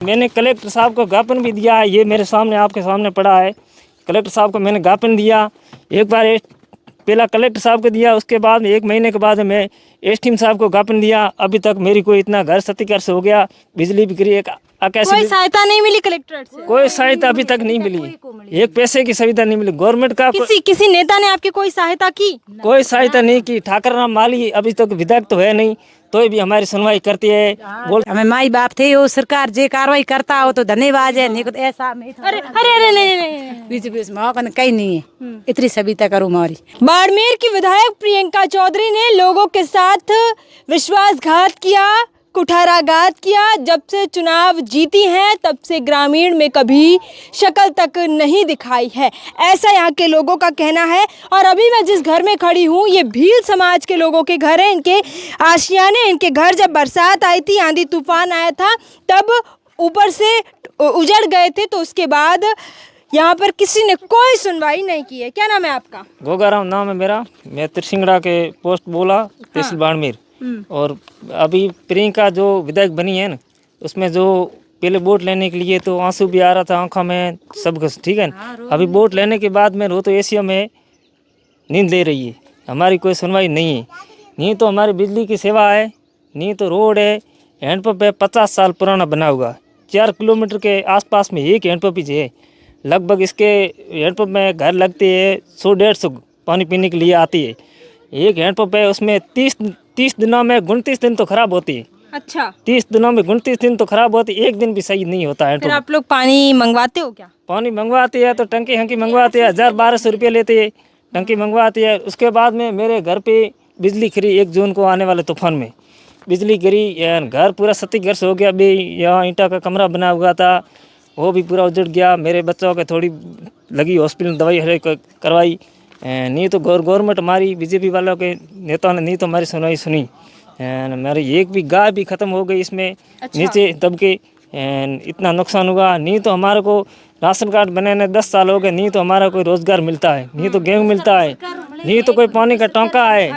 मैंने कलेक्टर साहब को ज्ञापन भी दिया है, ये मेरे सामने आपके सामने पड़ा है। कलेक्टर साहब को मैंने ज्ञापन दिया, एक बार पहला कलेक्टर साहब को दिया, उसके बाद में 1 महीने के बाद मैं एसडीएम साहब को ज्ञापन दिया। अभी तक मेरी कोई इतना घर क्षतिग्रस्त हो गया, बिजली बिक्री एक कोई सहायता नहीं मिली कलेक्टर से? कोई सहायता अभी तक नहीं मिली, एक पैसे की सुविधा नहीं मिली गवर्नमेंट का। किसी नेता ने आपकी कोई सहायता की? कोई सहायता नहीं की। ठाकर राम माली अभी तक विधायक तो है नहीं, तो भी हमारी सुनवाई करती है। हमें माई बाप थे, वो सरकार जे कार्रवाई करता हो तो धन्यवाद है, नहीं तो ऐसा अरे अरे अरे नहीं बीच बीच में कहीं नहीं है, इतनी सविता करूँ हमारी। बाड़मेर की विधायक प्रियंका चौधरी ने लोगों के साथ विश्वासघात किया, कुठाराघात किया। जब से चुनाव जीती हैं तब से ग्रामीण में कभी शक्ल तक नहीं दिखाई है, ऐसा यहाँ के लोगों का कहना है। और अभी मैं जिस घर में खड़ी हूँ ये भील समाज के लोगों के घर है, इनके आशियाने, इनके घर जब बरसात आई थी, आंधी तूफान आया था, तब ऊपर से उजड़ गए थे। तो उसके बाद यहाँ पर किसी ने कोई सुनवाई नहीं की है। क्या नाम है आपका? गोगाराम नाम है मेरा, मैं त्रिसिंगड़ा के पोस्ट बोला, तहसील बाड़मेर। और अभी प्रियंका जो विधायक बनी है ना, उसमें जो पहले वोट लेने के लिए तो आंसू भी आ रहा था आंखों में, सब कुछ ठीक है ना। अभी वोट लेने के बाद में वो तो एशिया में नींद ले रही है, हमारी कोई सुनवाई नहीं है। नहीं तो हमारी बिजली की सेवा है, नहीं तो रोड है, हैंडपम्प है 50 साल पुराना बना हुआ, 4 किलोमीटर के आसपास में एक हैंडपम्प ही है। लगभग इसके हैंडपम्प में घर लगते हैं 100-150 पानी पीने के लिए आती है। एक हैंडपम्प है, उसमें 30 दिनों में 29 दिन तो खराब होती है। अच्छा, 30 दिनों में 29 दिन तो खराब होती है, एक दिन भी सही नहीं होता है। फिर आप लोग पानी मंगवाते हो क्या? पानी मंगवाते हैं तो टंकी हंकी मंगवाते हैं, 1000-1200 रुपये लेते हैं, टंकी मंगवाते हैं। उसके बाद में मेरे घर पे बिजली गिरी 1 जून को आने वाले तूफान में बिजली गिरी, घर पूरा क्षतिग्रस्त हो गया। भी यहाँ ईंटा का कमरा बना हुआ था, वो भी पूरा उजड़ गया। मेरे बच्चों के थोड़ी लगी हॉस्पिटल दवाई करवाई, नहीं तो गवर्नमेंट हमारी बीजेपी वालों के नेताओं ने नहीं तो हमारी सुनवाई सुनी। मेरी एक भी गाय भी ख़त्म हो गई इसमें। अच्छा। नीचे दबके इतना नुकसान हुआ। नहीं तो हमारे को राशन कार्ड बनाने 10 साल हो गए, नहीं तो हमारा कोई रोजगार मिलता है, नहीं तो गेहूँ मिलता है, नहीं तो कोई पानी का टोंका है,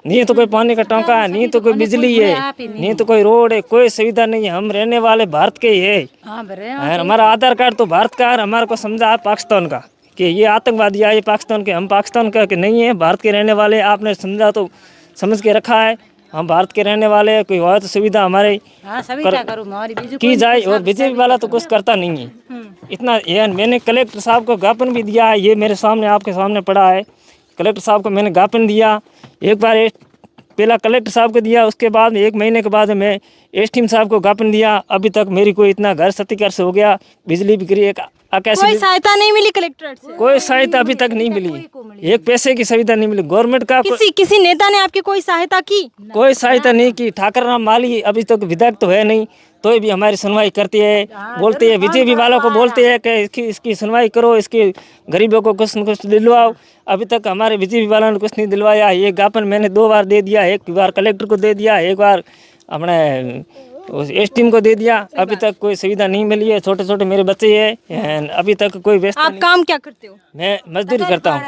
नहीं तो कोई पानी का टोंका है, नहीं तो कोई बिजली है, नहीं तो कोई रोड है, कोई सुविधा नहीं है। हम रहने वाले भारत के ही है, हमारा आधार कार्ड तो भारत का है, हमारे को समझा है पाकिस्तान का कि ये आतंकवादी आए पाकिस्तान के, हम पाकिस्तान का कि नहीं है, भारत के रहने वाले। आपने समझा तो समझ के रखा है, हम भारत के रहने वाले, कोई और तो सुविधा हमारे की जाए। और बीजेपी वाला तो कुछ करता नहीं है इतना। मैंने कलेक्टर साहब को ज्ञापन भी दिया है, ये मेरे सामने आपके सामने पड़ा है। कलेक्टर साहब को मैंने ज्ञापन दिया, एक बार पहला कलेक्टर साहब को दिया, उसके बाद 1 महीने के बाद मैं एसडीएम साहब को ज्ञापन दिया। अभी तक मेरी कोई इतना घर क्षतिग्रस्त हो गया, बिजली बिक्री एक कोई सहायता नहीं मिली कलेक्टर से? कोई सहायता अभी तक नहीं मिली, एक पैसे की सुविधा नहीं मिली गवर्नमेंट का। किसी नेता ने आपकी कोई सहायता की? कोई सहायता नहीं की। ठाकर राम माली अभी तक विधायक तो है नहीं, तो भी हमारी सुनवाई करती है। बोलते हैं बीजेपी वालों को, बोलते हैं कि इसकी सुनवाई करो, इसके गरीबों को कुछ न कुछ दिलवाओ। अभी तक हमारे बीजेपी वालों ने कुछ नहीं दिलवाया। ये ज्ञापन मैंने 2 बार दे दिया, एक बार कलेक्टर को दे दिया, एक बार अपने एसडीएम को दे दिया। अभी तक कोई सुविधा नहीं मिली है। छोटे छोटे मेरे बच्चे हैं, अभी तक कोई व्यवस्था आप काम क्या करते हो? मैं मजदूरी करता हूँ,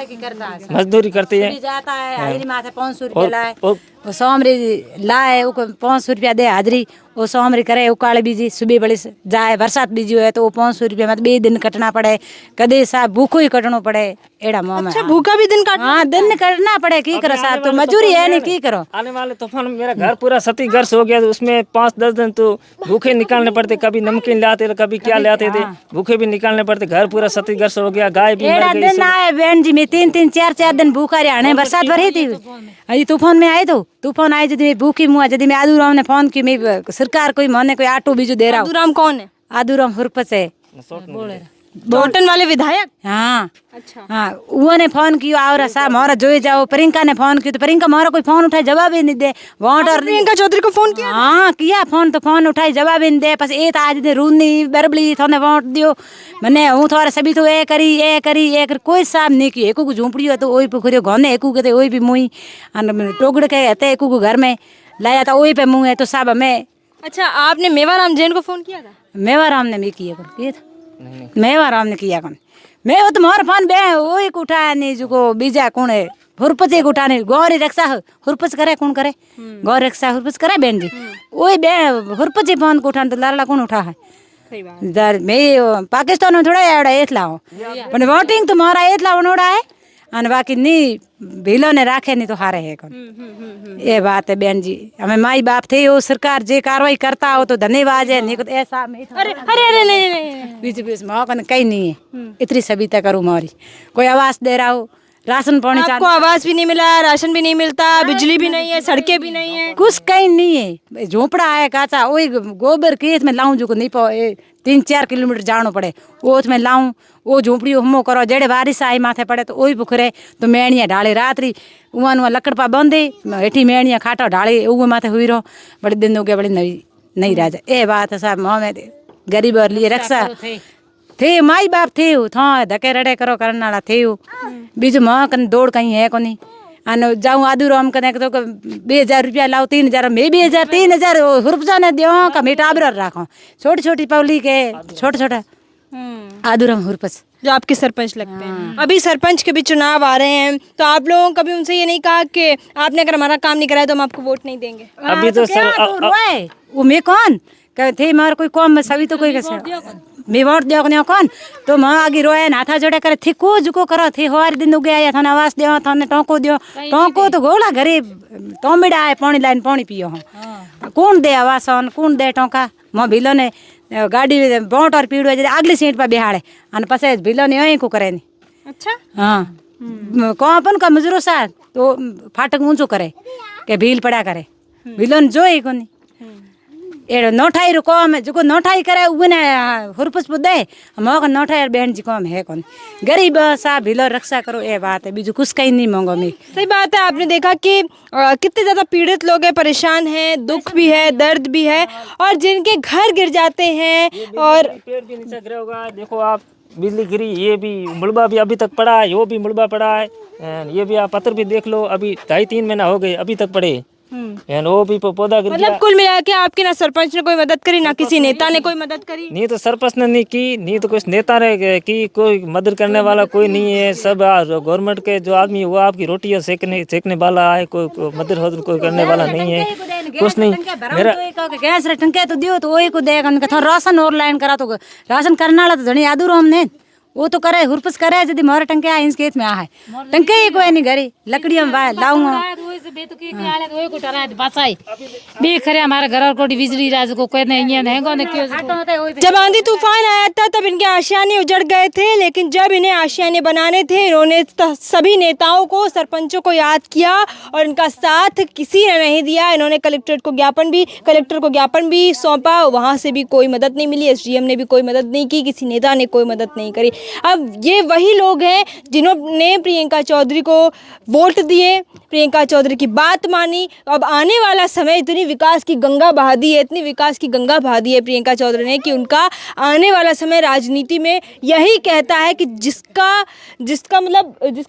मजदूरी करते हैं। जाता है 500 रुपया लाए, वो सोमरी लाए, वो 500 रुपया दे हाजरी, वो सोमरी करे, वो काले बीजी सुबह बड़ी जाए, बरसात बीजी हुए तो वो 500 रुपया मतलब 2 दिन कटना पड़े, कदे साहब भूखो ही कटना पड़े। एड़ा मोह में भूखा भी दिन काटना? हाँ, दिन कटना पड़े, की करो साहब, तो मजूरी है नहीं, की करो। आने वाले तूफान में मेरा घर पूरा क्षतिग्रस्त हो गया, तो उसमें 5-10 दिन तो भूखे निकालने पड़ते, कभी नमकीन लाते थे, कभी क्या लाते थे, भूखे भी निकालने पड़ते। घर पूरा क्षतिग्रस्त हो गया, गाय भी मर गई। दिन आए बहन जी में 3-3, 4-4 दिन भूखा रहे, बरसात भरी थी, अभी तूफान में आए, तो तूफान आए जब भूखी मुआ, जब मैं आदूराम ने फोन की, मैं सरकार कोई मने कोई आटो बीजू दे रहा हूँ। आदूराम कौन है? आदूराम हुरपस है, बोटन वाले विधायक। हाँ अच्छा, हाँ, वो ने फोन किया और साहब मोरा जोई जाओ। प्रियंका ने फोन किया तो प्रियंका मोरा कोई फोन उठाए जवाब ही नहीं दे। वोटर प्रियंका चौधरी को फोन किया? हाँ किया फोन, तो फोन उठाई जवाब ही नहीं दे। बस ये आज दे रूनी बरबली थोने वोट दियो, मैंने हूँ थोड़े सभी तो ए करी कोई साहब नहीं की। एकू को झूपड़ी हो तो वही पुखरियो घोने, एकू के वही भी मुई टोगड़ के हते, एकू को घर में लाया था वही पे मुँह है, तो साहब हमें। अच्छा, आपने मेवाराम जैन को फोन किया था? मेवाराम ने भी किया था, मेवाराम ने किया कौन, मैं वो तो मोर फोन बे वही उठाया नहीं, जो बीजा कौन है हुरपच एक उठाने, गौरी रक्षा हुरपच करे, कौन करे गौर रक्षा हुरपच करे बहन जी, वही बे हुरपच फोन को उठाने, तो लाला कौन उठा है। सही बात। मैं पाकिस्तान में थोड़ा एवड़ा एथला हूँ पण वोटिंग तो मारा एथला बनोड़ा है અને બાકી ની ભીલો ને રાખે નહીં તો હારે હે કોણ એ વાત है बहन जी हमें माई बाप थे वो सरकार जे कार्रवाई करता हो तो धन्यवाद है नहीं तो ऐसा अरे अरे अरे नहीं नहीं बीच बीच में कहीं कहीं नहीं है इतनी सभ्यता करूँ मारी कोई आवाज दे रहा हो राशन पानी आपको आवास भी नहीं मिला, राशन भी नहीं मिलता, बिजली भी नहीं है, सड़कें भी नहीं है, कुछ कहीं नहीं है झोपड़ा है काचा वही गोबर खेत में लाऊं जो को नहीं पाओ 3-4 किलोमीटर जानो पड़े वो उसमें लाऊं वो झोपड़ी हमो करो जेड़े बारिश आई माथे पड़े तो वही पुखरे तो मेणिया ढाले रात्रि उहाँ नुआ लकड़पा बंधे हेठी मेणिया खाटा ढाले वो माथे हुई रहो बड़े दिन हो गए बड़ी नई राजा ए बात है साहब में गरीब और लिए रक्षा थे माई बाप थे था धके रड़े करो करने वाला थे बीजू माँ कन दौड़ कहीं है कोनी अन जाऊँ आदू राम कने तो 2000 रुपया लाओ 3000 में 2000 3000 रुपया ने दो का मेटाबर राखो छोटी छोटी पौली के छोटा छोटा आदू राम हुरपस जो आपके सरपंच लगते हैं। अभी सरपंच के भी चुनाव आ रहे हैं तो आप लोगों ने कभी उनसे ये नहीं कहा कि आपने अगर हमारा काम नहीं कराया तो हम आपको वोट नहीं देंगे? अभी तो वो मैं कौन थे मार कोई कौन में सभी तो कोई कैसे मैं वोट दियो कने कौन तो मां आगे रोए नाथा जोड़े करे थे को जुको करो थे हर दिन उगे आया थाने आवास दियो थाने टोको दियो टोको तो गोला घरे तोमिड़ा है पानी लाइन पानी पियो हम कौन दे आवास कौन दे टोका मां भीलो ने गाड़ी बोट और पीड़ो जे अगली सीट पर बिहाड़े अन पसे भीलो ने यही को करे नी अच्छा हां को अपन का मजरो सा तो फाटक ऊंचो करे के भील पड़ा करे भीलो ने जोई कोनी एड़ो नोठाई रो कम जो नोठाई करे उने हुरपुस बुदे मग नोठाई बहन जी कम है कौन गरीब सा भीलो रक्षा करो ए बात है बीजू कुछ कहीं नहीं मांगो मैं। सही बात है। आपने देखा कि कितने ज़्यादा पीड़ित लोग हैं, परेशान हैं, दुख भी है, दर्द भी है और जिनके घर गिर जाते हैं और पेड़ भी नीचे गिरा होगा देखो आप बिजली गिरी ये भी मुड़बा भी अभी तक पड़ा है वो भी मुड़बा पड़ा है ये भी आप पत्थर भी देख लो अभी 2.5-3 महीना हो गए अभी तक पड़े वो भी पौधा गिर गया। मतलब कुल मिला के आपके ना सरपंच ने कोई मदद करी ना किसी नेता ने कोई मदद करी? नहीं तो सरपंच ने नहीं की नहीं तो कुछ नेता ने की कोई मदद करने वाला कोई नहीं है। सब गवर्नमेंट के जो आदमी वो आपकी रोटी सेकने वाला है कोई मदद कोई करने वाला नहीं है कुछ नहीं। मेरा गैस रे टंके तो दियो तो वही को देगा थोड़ा राशन और लाइन करा तो राशन करने वाला तो धनी यादू रो हमने वो तो करे हुरपस करे यदि मोर टंके आ इंस खेत में आ है टंके ही कोई नहीं घरी लकड़ियों में लाऊंगा हमारे घर को बिजली राज को कोई नहीं है जब आंधी तूफान आया था तब इनके आशियाने उजड़ गए थे लेकिन जब इन्हें आशियाने बनाने थे इन्होंने सभी नेताओं को सरपंचों को याद किया और इनका साथ किसी ने नहीं दिया। इन्होंने कलेक्टर को ज्ञापन भी सौंपा वहाँ से भी कोई मदद नहीं मिली, SDM ने भी कोई मदद नहीं की, किसी नेता ने कोई मदद नहीं करी। अब ये वही लोग हैं जिन्होंने प्रियंका चौधरी को वोट दिए, प्रियंका चौधरी की बात मानी। अब आने वाला समय इतनी विकास की गंगा बहा दी है, इतनी विकास की गंगा बहा दी है प्रियंका चौधरी ने कि उनका आने वाला समय राजनीति में यही कहता है कि जिसका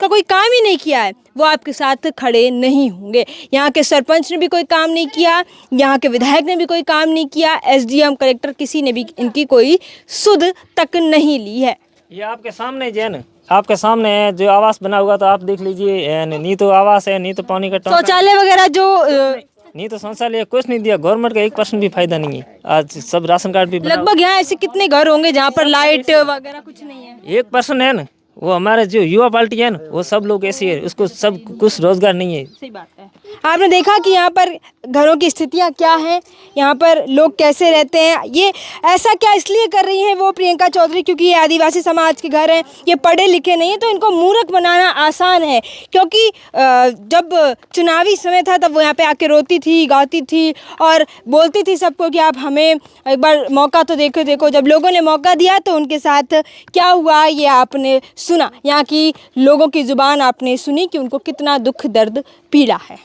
कोई काम ही नहीं किया है वो आपके साथ खड़े नहीं होंगे। यहाँ के सरपंच ने भी कोई काम नहीं किया, यहाँ के विधायक ने भी कोई काम नहीं किया, SDM कलेक्टर किसी ने भी इनकी कोई सुध तक नहीं ली है। ये आपके सामने जैन आपके सामने है जो आवास बना हुआ तो आप देख लीजिए नहीं तो आवास है नहीं तो पानी का शौचालय वगैरह जो नहीं तो शौचालय कुछ नहीं दिया गवर्नमेंट का 1% भी फायदा नहीं है। आज सब राशन कार्ड भी लगभग यहाँ ऐसे कितने घर होंगे जहाँ पर लाइट वगैरह कुछ नहीं है? 1% है ना वो हमारे जो युवा पार्टी है ना वो सब लोग ऐसे है उसको सब कुछ रोजगार नहीं है। सही बात है। आपने देखा कि यहाँ पर घरों की स्थितियाँ क्या हैं, यहाँ पर लोग कैसे रहते हैं। ये ऐसा क्या इसलिए कर रही हैं वो प्रियंका चौधरी क्योंकि ये आदिवासी समाज के घर हैं, ये पढ़े लिखे नहीं हैं तो इनको मूर्ख बनाना आसान है। क्योंकि जब चुनावी समय था तब वो यहाँ पे आके रोती थी, गाती थी और बोलती थी सबको कि आप हमें एक बार मौका तो देखो। जब लोगों ने मौका दिया तो उनके साथ क्या हुआ ये आपने सुना, यहाँ की लोगों की ज़ुबान आपने सुनी कि उनको कितना दुख दर्द पीड़ा है।